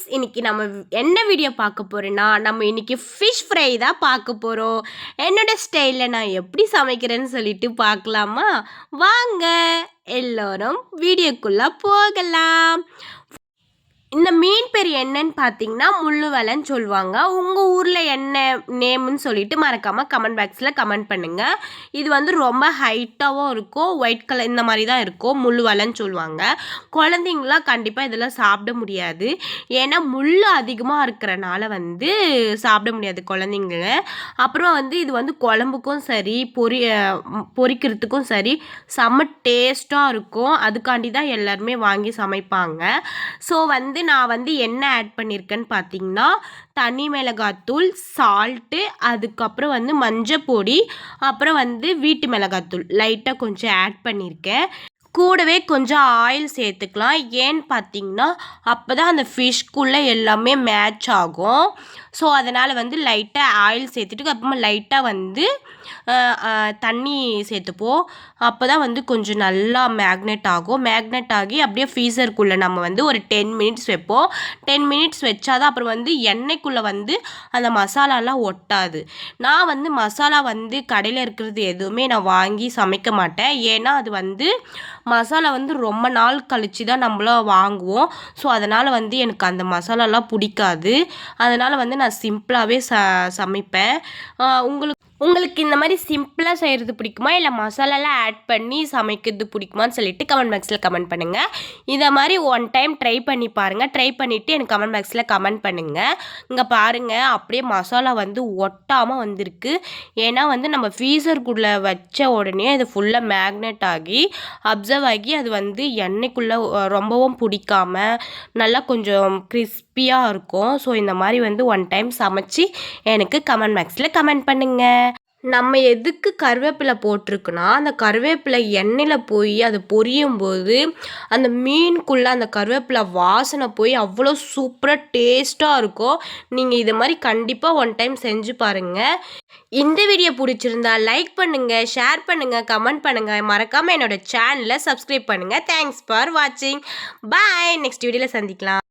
Friends, இன்னைக்கு நம்ம என்ன வீடியோ பார்க்க போறோம்னா, நம்ம இன்னைக்கு ஃபிஷ் ஃப்ரை தான் பார்க்க போறோம். என்னோட ஸ்டைலில் நான் எப்படி சமைக்கிறேன்னு சொல்லிட்டு பார்க்கலாமா? வாங்க எல்லோரும் வீடியோக்குள்ள போகலாம். இந்த மீன் பேர் என்னன்னு பார்த்தீங்கன்னா முள்ளுவலைன்னு சொல்லுவாங்க. உங்கள் ஊரில் என்ன நேம்னு சொல்லிட்டு மறக்காமல் கமெண்ட் பாக்ஸில் கமெண்ட் பண்ணுங்கள். இது வந்து ரொம்ப ஹைட்டாகவும் இருக்கும், ஒயிட் கலர் இந்த மாதிரி தான் இருக்கும். முள்ளுவலைன்னு சொல்லுவாங்க. குழந்தைங்களாம் கண்டிப்பாக இதெல்லாம் சாப்பிட முடியாது. ஏன்னா முள் அதிகமாக இருக்கிறனால வந்து சாப்பிட முடியாது குழந்தைங்க. அப்புறம் வந்து இது வந்து குழம்புக்கும் சரி பொரிக்கிறதுக்கும் சரி செம்ம டேஸ்ட்டாக இருக்கும். அதுக்காண்டி தான் எல்லாருமே வாங்கி சமைப்பாங்க. ஸோ வந்து நான் வந்து என்ன ஆட் பண்ணியிருக்கேன்னு பார்த்தீங்கன்னா, தனி மிளகாத்தூள், சால்ட்டு, அதுக்கப்புறம் வந்து மஞ்சப்பொடி, அப்புறம் வந்து வீட்டு மிளகாத்தூள் லைட்டாக கொஞ்சம் ஆட் பண்ணியிருக்கேன். கூடவே கொஞ்சம் ஆயில் சேர்த்துக்கலாம். ஏன்னு பார்த்தீங்கன்னா, அப்போ தான் அந்த ஃபிஷ்க்குள்ளே எல்லாமே மேட்ச் ஆகும். ஸோ அதனால் வந்து லைட்டாக ஆயில் சேர்த்துட்டு அப்புறமா லைட்டாக வந்து தண்ணி சேர்த்துப்போம். அப்போ தான் வந்து கொஞ்சம் நல்லா மேக்னெட் ஆகும். மேக்னெட் ஆகி அப்படியே ஃப்ரீசருக்குள்ளே நம்ம வந்து ஒரு 10 மினிட்ஸ் வைப்போம். 10 மினிட்ஸ் வச்சா தான் அப்புறம் வந்து எண்ணெய்க்குள்ளே வந்து அந்த மசாலாலாம் ஒட்டாது. நான் வந்து மசாலா வந்து கடையில் இருக்கிறது எதுவுமே நான் வாங்கி சமைக்க மாட்டேன். ஏன்னா அது வந்து மசாலா வந்து ரொம்ப நாள் கழித்து தான் நம்மளும் வாங்குவோம். ஸோ அதனால் வந்து எனக்கு அந்த மசாலாலாம் பிடிக்காது. அதனால் வந்து நான் சிம்பிளாகவே சமைப்பேன். உங்களுக்கு இந்த மாதிரி சிம்பிளாக செய்கிறது பிடிக்குமா, இல்லை மசாலாலாம் ஆட் பண்ணி சமைக்கிறது பிடிக்குமான்னு சொல்லிட்டு கமெண்ட் பாக்ஸில் கமெண்ட் பண்ணுங்கள். இதை மாதிரி ஒன் டைம் ட்ரை பண்ணி பாருங்கள். ட்ரை பண்ணிவிட்டு எனக்கு கமெண்ட் பாக்ஸில் கமெண்ட் பண்ணுங்கள். இங்கே பாருங்கள், அப்படியே மசாலா வந்து ஒட்டாமல் வந்திருக்கு. ஏன்னா வந்து நம்ம ஃப்ரீசருக்குள்ளே வச்ச உடனே அது ஃபுல்லாக மேக்னெட் ஆகி அப்சர்வ் ஆகி அது வந்து எண்ணெய்க்குள்ளே ரொம்பவும் பிடிக்காமல் நல்லா கொஞ்சம் கிறிஸ்பியாக இருக்கும். ஸோ இந்த மாதிரி வந்து ஒன் டைம் சமைச்சி எனக்கு கமெண்ட் பாக்ஸில் கமெண்ட் பண்ணுங்கள். நம்ம எதுக்கு கருவேப்பிலை போட்டிருக்குன்னா, அந்த கருவேப்பிலை எண்ணெயில் போய் அது பொரியும் போது அந்த மீனுக்குள்ளே அந்த கருவேப்பிலை வாசனை போய் அவ்வளோ சூப்பராக டேஸ்ட்டாக இருக்கும். நீங்கள் இது மாதிரி கண்டிப்பாக ஒன் டைம் செஞ்சு பாருங்கள். இந்த வீடியோ பிடிச்சிருந்தா லைக் பண்ணுங்கள், ஷேர் பண்ணுங்கள், கமெண்ட் பண்ணுங்கள். மறக்காமல் என்னோடய சேனலை சப்ஸ்கிரைப் பண்ணுங்கள். தேங்க்ஸ் ஃபார் வாட்சிங். பாய். நெக்ஸ்ட் வீடியோவில் சந்திக்கலாம்.